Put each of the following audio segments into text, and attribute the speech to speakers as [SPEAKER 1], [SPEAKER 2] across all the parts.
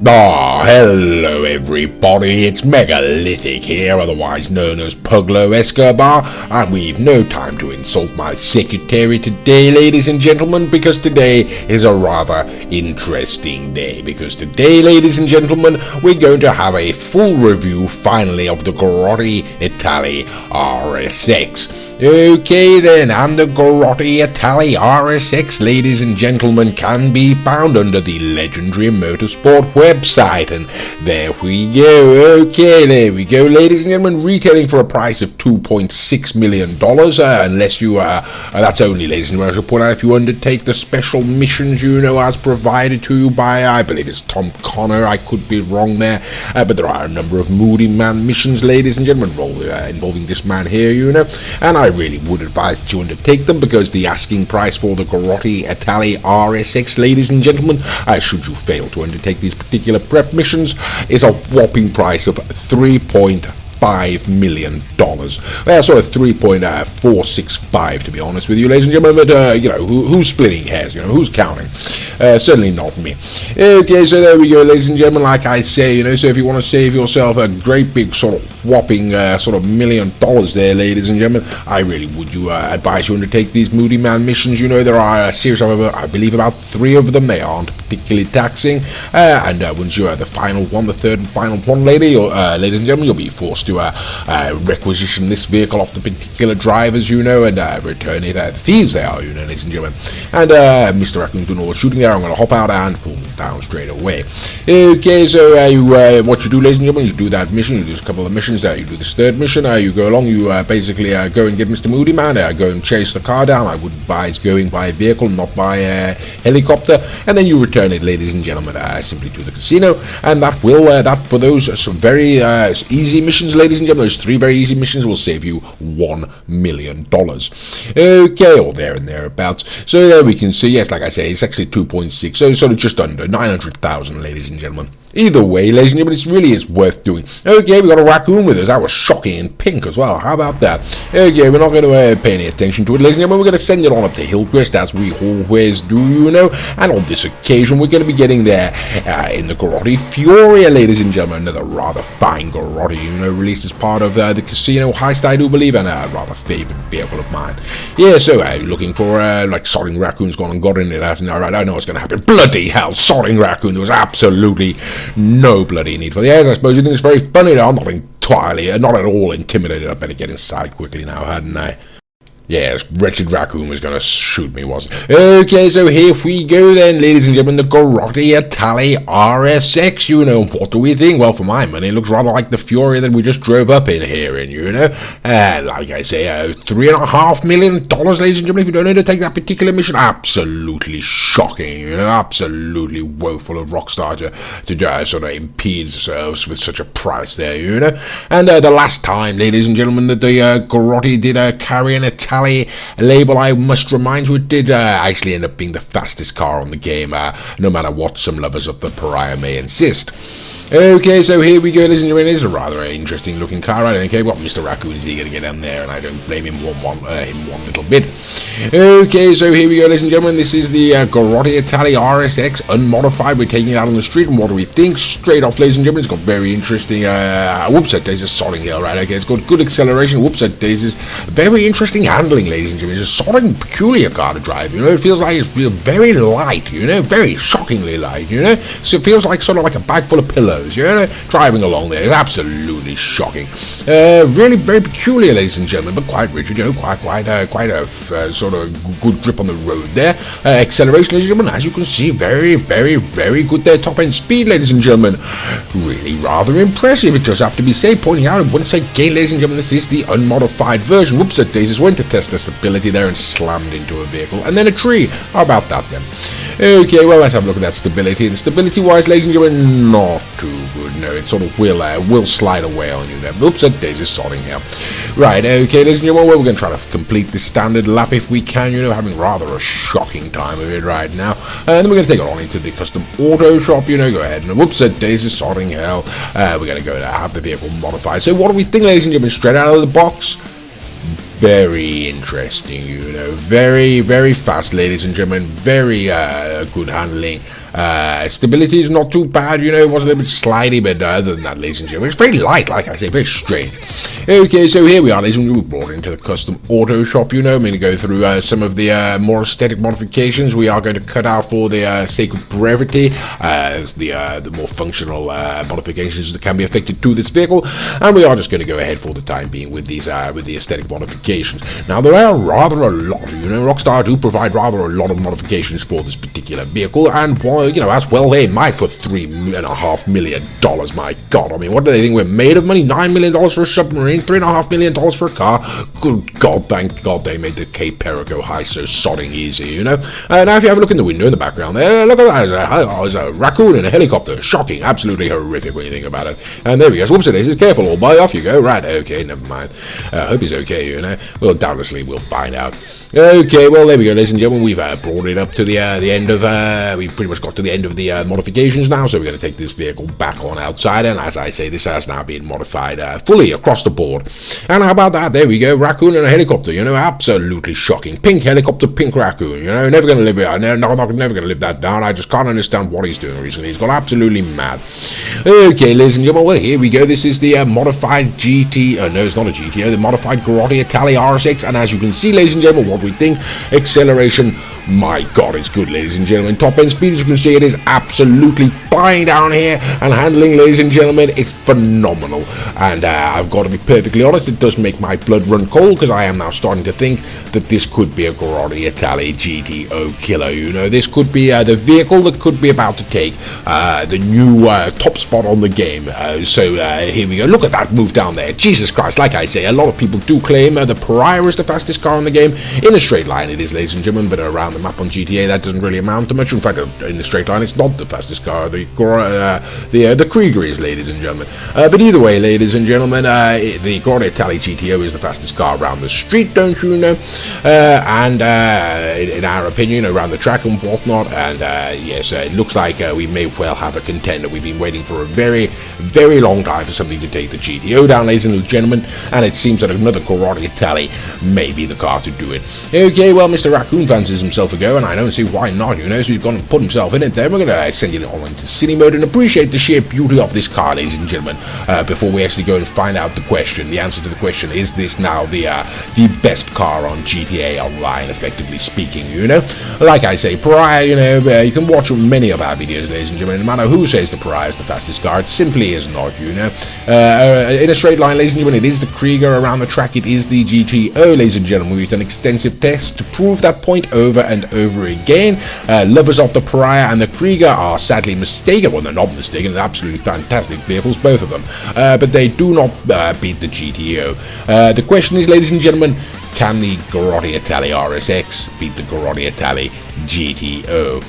[SPEAKER 1] Hello everybody, it's Megalithic here, otherwise known as Puglo Escobar, and we've no time to insult my secretary today, ladies and gentlemen, because today is a rather interesting day, because today, ladies and gentlemen, we're going to have a full review, finally, of the Grotti Itali RSX. Okay then, and the Grotti Itali RSX, ladies and gentlemen, can be found under the legendary motorsport website, and there we go. Okay, there we go, ladies and gentlemen, retailing for a price of $2.6 million, unless you that's only, ladies and gentlemen, I should point out, if you undertake the special missions, as provided to you by, I believe it's Tom Connor, I could be wrong there, but there are a number of Moody Man missions, ladies and gentlemen, involving this man here, and I really would advise that you undertake them, because the asking price for the Grotti Itali RSX, ladies and gentlemen, should you fail to undertake these particular prep missions, is a whopping price of $3.5 million. Well, sort of 3.465 to be honest with you, ladies and gentlemen, but who's splitting hairs, who's counting? Certainly not me. Okay, so there we go, ladies and gentlemen, like I say, so if you want to save yourself a great big sort of whopping sort of $1 million there, ladies and gentlemen, I really would advise you undertake these Moody Man missions. There are a series of, I believe, about 3 of them. They aren't particularly taxing, and once you are the final one, the third and final one, ladies and gentlemen, you'll be forced to requisition this vehicle off the particular drivers, and return it. Thieves they are, ladies and gentlemen. And Mr. Raccoon's doing all the shooting there. I'm going to hop out and fall down straight away. Okay, so what you do, ladies and gentlemen, you do that mission. You do a couple of missions there. You do this third mission. You go along. You basically go and get Mr. Moody Man. Go and chase the car down. I would advise going by vehicle, not by helicopter. And then you return it, ladies and gentlemen, simply to the casino. And that will that for those very easy missions, ladies and gentlemen, those 3 very easy missions will save you $1 million. Okay, or there and thereabouts. So there we can see, yes, like I say, it's actually 2.6, so sort of just under 900,000, ladies and gentlemen. Either way, ladies and gentlemen, it really is worth doing. Okay, we got a raccoon with us. That was shocking and pink as well. How about that? Okay, we're not going to pay any attention to it, ladies and gentlemen. We're going to send it on up to Hillcrest, as we always do, And on this occasion, we're going to be getting there in the Grotti Furia, ladies and gentlemen. Another rather fine Grotti, released as part of the casino heist, I do believe, and a rather favourite vehicle of mine. Yeah, so looking for like sodding raccoons gone and got in it. Right, I know what's going to happen. Bloody hell, sodding raccoon. There was absolutely no bloody need for the airs. I suppose you think it's very funny now. I'm not entirely, not at all intimidated. I better get inside quickly now, hadn't I? Yes, wretched raccoon was going to shoot me, wasn't it? Okay, so here we go then, ladies and gentlemen, the Grotti Itali RSX, what do we think? Well, for my money, it looks rather like the Fury that we just drove up in here, and like I say, $3.5 million, ladies and gentlemen, if you don't undertake that particular mission. Absolutely shocking, absolutely woeful of Rockstar to sort of impede themselves with such a price there, and the last time, ladies and gentlemen, that the Grotti did carry an Itali label, I must remind you, it did actually end up being the fastest car on the game, no matter what some lovers of the Pariah may insist. Okay, so here we go, ladies and gentlemen. It's a rather interesting looking car, right? Okay, well, Mr. Raccoon is eager to get down there, and I don't blame him one little bit. Okay, so here we go, ladies and gentlemen. This is the Grotti Itali RSX unmodified. We're taking it out on the street, and what do we think? Straight off, ladies and gentlemen, it's got very interesting, whoops, that is a sodding hill, right? Okay, it's got good acceleration. Whoops, that is very interesting handling, ladies and gentlemen. It's a sort of peculiar car to drive, it feels like it's very light, very shockingly light, so it feels like sort of like a bag full of pillows, driving along there. It's absolutely shocking. Really very peculiar, ladies and gentlemen, but quite rigid, quite a sort of good grip on the road there. Acceleration, ladies and gentlemen, as you can see, very, very, very good there. Top end speed, ladies and gentlemen, really rather impressive. It does have to be said, pointing out, and once again, ladies and gentlemen, this is the unmodified version. Whoops, that daisies went to test the stability there and slammed into a vehicle and then a tree. How about that then? Okay, well, let's have a look at that stability. And stability wise, ladies and gentlemen, not too good. No, it sort of will slide away on you there. Oops, that daisy's sodding here. Right, okay, ladies and gentlemen, well, we're going to try to complete the standard lap if we can, having rather a shocking time of it right now. And then we're going to take it on into the custom auto shop, go ahead and whoops, that daisy's sodding hell. We're going to go to have the vehicle modified. So what do we think, ladies and gentlemen, straight out of the box? Very interesting, very, very fast, ladies and gentlemen. Very good handling. Stability is not too bad, you know, it was a little bit slidey, but other than that, ladies and gentlemen, it's very light, like I say, very straight. Okay, so here we are, ladies and gentlemen, we're brought into the custom auto shop, you know. I'm going to go through some of the more aesthetic modifications. We are going to cut out, for the sake of brevity, the more functional modifications that can be affected to this vehicle, and we are just going to go ahead for the time being with these with the aesthetic modifications. Now, there are rather a lot, you know. Rockstar do provide rather a lot of modifications for this particular vehicle, and you know, as well they might for $3.5 million. My God, I mean, what do they think we're made of money? $9 million for a submarine, $3.5 million for a car. Good God, thank God they made the Cape Perico high so sodding easy, you know. Now, if you have a look in the window in the background there, look at that. There's a raccoon in a helicopter. Shocking, absolutely horrific when you think about it. And there we go. Whoops, it is. Careful, all boy. Off you go. Right, okay, never mind. Hope he's okay, you know. Well, doubtlessly we'll find out. Okay, well, there we go, ladies and gentlemen. We've brought it up to the end of, we've pretty much got to the end of the modifications now, so we're going to take this vehicle back on outside, and as I say, this has now been modified fully across the board. And how about that? There we go, raccoon and a helicopter, you know, absolutely shocking. Pink helicopter, pink raccoon, you know, never going to live it, never going to live that down. I just can't understand what he's doing recently. He's gone absolutely mad. Okay, ladies and gentlemen, well, here we go. This is the modified GT, no, it's not a GTO, the modified Grotti Itali RSX, and as you can see, ladies and gentlemen, what we think, acceleration, my God, it's good, ladies and gentlemen. Top end speed, as you can see, it is absolutely flying down here, and handling, ladies and gentlemen, it's phenomenal. And I've got to be perfectly honest, it does make my blood run cold, because I am now starting to think that this could be a Grotti Itali GTO killer. You know, this could be the vehicle that could be about to take the new top spot on the game. So here we go. Look at that move down there. Jesus Christ, like I say, a lot of people do claim the Pariah is the fastest car in the game. In a straight line it is, ladies and gentlemen, but around the map on GTA that doesn't really amount to much. In fact, in the straight line it's not the fastest car. The Krieger is, ladies and gentlemen. But either way, ladies and gentlemen, the Grotti Itali GTO is the fastest car around the street, don't you know? And in our opinion, around the track and whatnot. And yes, it looks like we may well have a contender. We've been waiting for a very, very long time for something to take the GTO down, ladies and gentlemen, and it seems that another Grotti Itali may be the car to do it. Okay, well, Mr. Raccoon fancies himself a go, and I don't see why not, you know, so he's gone and put himself in it there. We're going to send it on into city mode and appreciate the sheer beauty of this car, ladies and gentlemen, before we actually go and find out the question. The answer to the question, is this now the best car on GTA Online, effectively speaking, you know? Like I say, Pariah, you know, you can watch many of our videos, ladies and gentlemen, no matter who says the Pariah is the fastest car, it simply is not, you know? In a straight line, ladies and gentlemen, it is the Krieger. Around the track, it is the GTO, ladies and gentlemen. We've done extensive tests to prove that point over and over again. Lovers of the Pariah and the Krieger are sadly mistaken. Well, they're not mistaken. They're absolutely fantastic vehicles, both of them. But they do not beat the GTO. The question is, ladies and gentlemen, can the Grotti Itali RSX beat the Grotti Itali GTO?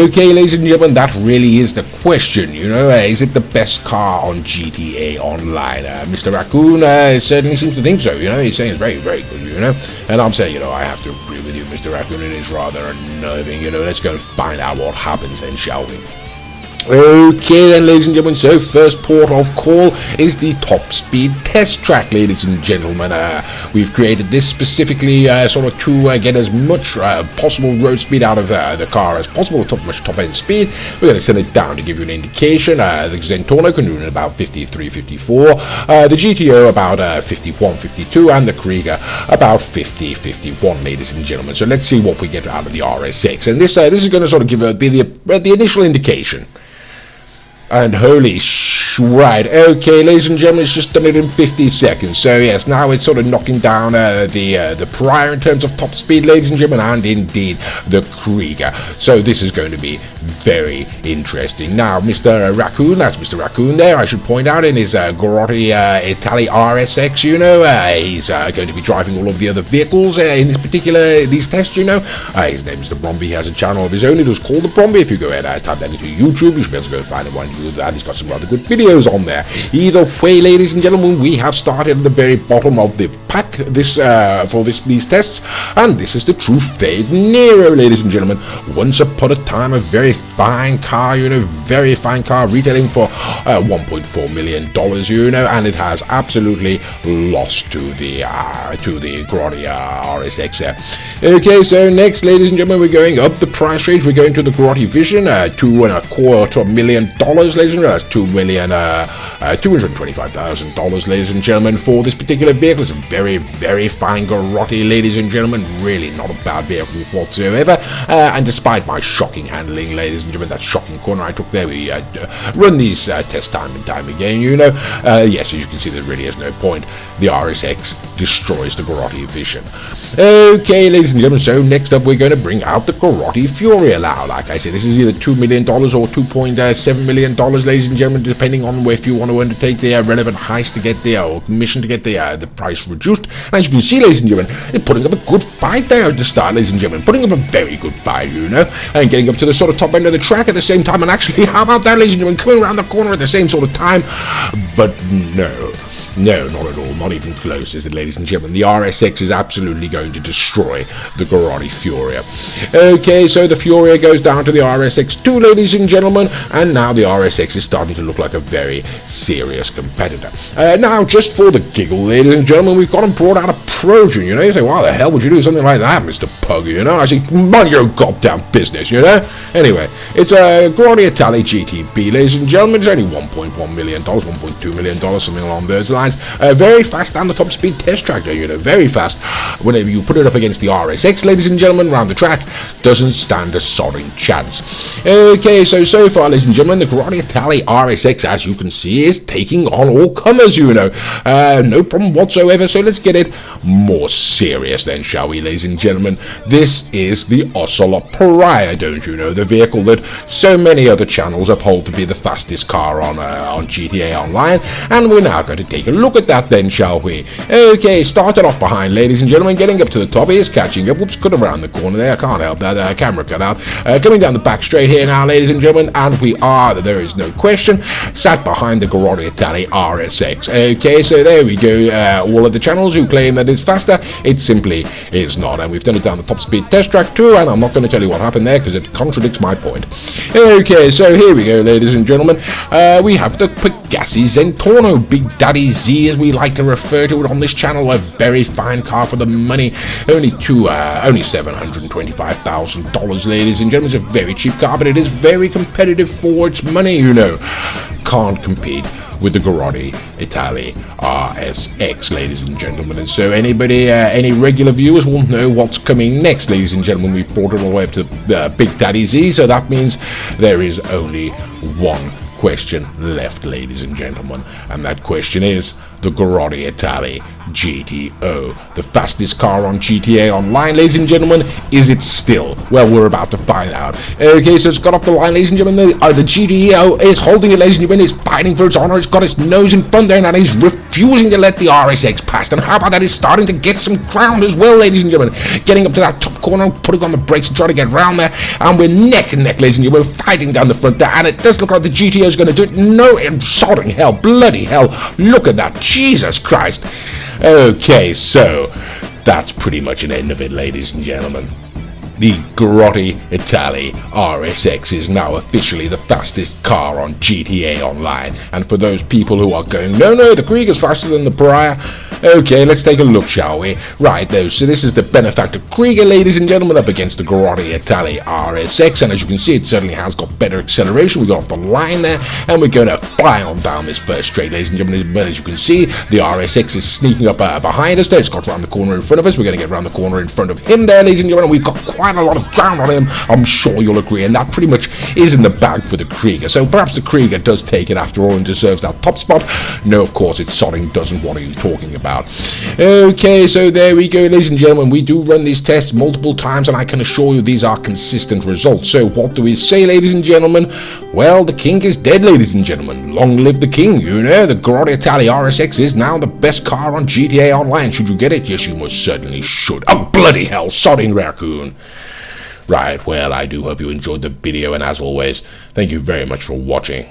[SPEAKER 1] Okay, ladies and gentlemen, that really is the question, you know. Is it the best car on GTA Online? Mr. Raccoon certainly seems to think so, you know. He's saying it's very, very good, you know. And I'm saying, you know, I have to agree with you, Mr. Raccoon. It is rather unnerving, you know. Let's go and find out what happens then, shall we? Okay then, ladies and gentlemen, so first port of call is the top speed test track, ladies and gentlemen. We've created this specifically sort of to get as much possible road speed out of the car as possible, much top end speed. We're going to send it down to give you an indication. The Zentorno can do it about 53, 54, the GTO about 51, 52, and the Krieger about 50, 51, ladies and gentlemen. So let's see what we get out of the RSX, and this is going to sort of be the initial indication. And holy right, okay, ladies and gentlemen, it's just done it in 50 seconds. So yes, now it's sort of knocking down the Pariah in terms of top speed, ladies and gentlemen, and indeed the Krieger. So this is going to be very interesting. Now, Mr. Raccoon, that's Mr. Raccoon there, I should point out, in his Grotti Itali RSX, you know, he's going to be driving all of the other vehicles in these tests, you know. His name is the Bromby. He has a channel of his own. It is called the Bromby. If you go ahead and type that into YouTube, you should be able to go find one. And he's got some rather good videos on there. Either way, ladies and gentlemen, we have started at the very bottom of the pack. these tests, and this is the true Fade Nero, ladies and gentlemen. Once upon a time, a very fine car, very fine car, retailing for $1.4 million, and it has absolutely lost to the Grotti RSX there. Okay, so next, ladies and gentlemen, we're going up the price range. We're going to the Grotti Vision, $2.25 million, ladies and gentlemen. That's $225,000, ladies and gentlemen, for this particular vehicle. It's a very, very fine Grotti, ladies and gentlemen. Really not a bad vehicle whatsoever. And despite my shocking handling, ladies and gentlemen, that shocking corner I took there, we run these tests time and time again, yes, as you can see, there really is no point. The RSX destroys the Grotti Vision. Okay, ladies and gentlemen, so next up we're going to bring out the Grotti Furia now. Like I said, this is either $2 million or $2.7 million, ladies and gentlemen, depending on if you want to undertake the relevant heist to get there, or mission to get the price reduced. And as you can see, ladies and gentlemen, they're putting up a good fight there at the start, ladies and gentlemen, putting up a very good fight, and getting up to the sort of top end of the track at the same time. And actually, how about that, ladies and gentlemen, coming around the corner at the same sort of time? But no, not at all, not even close, is it, ladies and gentlemen? The RSX is absolutely going to destroy the Grotti Furia. Okay, so the Furia goes down to the RSX2, ladies and gentlemen, and now the RSX is starting to look like a very serious competitor. Now, just for the giggle, ladies and gentlemen, we've got him brought out a Trojan, you say, why the hell would you do something like that, Mr. Pug, I say, mind your goddamn business, Anyway, it's a Grotti Itali GTB, ladies and gentlemen. It's only $1.1 million, $1.2 million, something along those lines. Very fast down the top speed test track, very fast. Whenever you put it up against the RSX, ladies and gentlemen, around the track, doesn't stand a sodding chance. Okay, so far, ladies and gentlemen, the Grotti Itali RSX, as you can see, is taking on all comers, no problem whatsoever. So let's get it more serious then, shall we, ladies and gentlemen? This is the Ocelot Pariah, don't you know, the vehicle that so many other channels uphold to be the fastest car on GTA Online, and we're now going to take a look at that then, shall we? Okay, started off behind, ladies and gentlemen, getting up to the top. He is catching up. Whoops, cut around the corner there. I can't help that. Camera cut out. Coming down the back straight here now, ladies and gentlemen, and we are, there is no question, sat behind the Grotti Itali RSX. Okay, so there we go. All of the channels who claim that it's faster, it simply is not, and we've done it down the top speed test track too, and I'm not going to tell you what happened there because it contradicts my point. Okay, so here we go, ladies and gentlemen. We have the Pegassi Zentorno, Big Daddy Z as we like to refer to it on this channel. A very fine car for the money, only $725,000, ladies and gentlemen. It's a very cheap car, but it is very competitive for its money, Can't compete with the Grotti Itali RSX, ladies and gentlemen. And so anybody, any regular viewers will know what's coming next, ladies and gentlemen. We've brought it all the way up to Big Daddy Z, so that means there is only one question left, ladies and gentlemen, and that question is the Grotti Itali GTO, the fastest car on GTA Online, ladies and gentlemen. Is it still? Well, we're about to find out. Okay, so it's got off the line, ladies and gentlemen. The GTO is holding it, ladies and gentlemen. It's fighting for its honor. It's got its nose in front there, and it's refusing to let the RSX pass. And how about that? It's starting to get some ground as well, ladies and gentlemen. Getting up to that top corner, putting on the brakes and trying to get round there, and we're neck and neck, ladies and gentlemen. We're fighting down the front there, and it does look like the GTO is going to do it. No, sodding hell, bloody hell! Look at that, Jesus Christ! Okay, so that's pretty much an end of it, ladies and gentlemen. The Grotti Itali RSX is now officially the fastest car on GTA Online. And for those people who are going, no, the Krieger's faster than the Pariah. Okay, let's take a look, shall we? Right, though, so this is the benefactor Krieger, ladies and gentlemen, up against the Grotti Itali RSX. And as you can see, it certainly has got better acceleration. We got off the line there, and we're going to fly on down this first straight, ladies and gentlemen. But as you can see, the RSX is sneaking up behind us there. It's got around the corner in front of us. We're going to get around the corner in front of him there, ladies and gentlemen. We've got quite a lot of ground on him, I'm sure you'll agree, and that pretty much is in the bag for the Krieger. So perhaps the Krieger does take it after all and deserves that top spot. No, of course, it's sodding doesn't. What are you talking about? Okay, so there we go, ladies and gentlemen. We do run these tests multiple times, and I can assure you these are consistent results. So what do we say, ladies and gentlemen? Well, the king is dead, ladies and gentlemen. Long live the king, The Grotti Itali RSX is now the best car on GTA Online. Should you get it? Yes, you most certainly should. Oh, bloody hell, sodding raccoon. Right, well, I do hope you enjoyed the video, and as always, thank you very much for watching.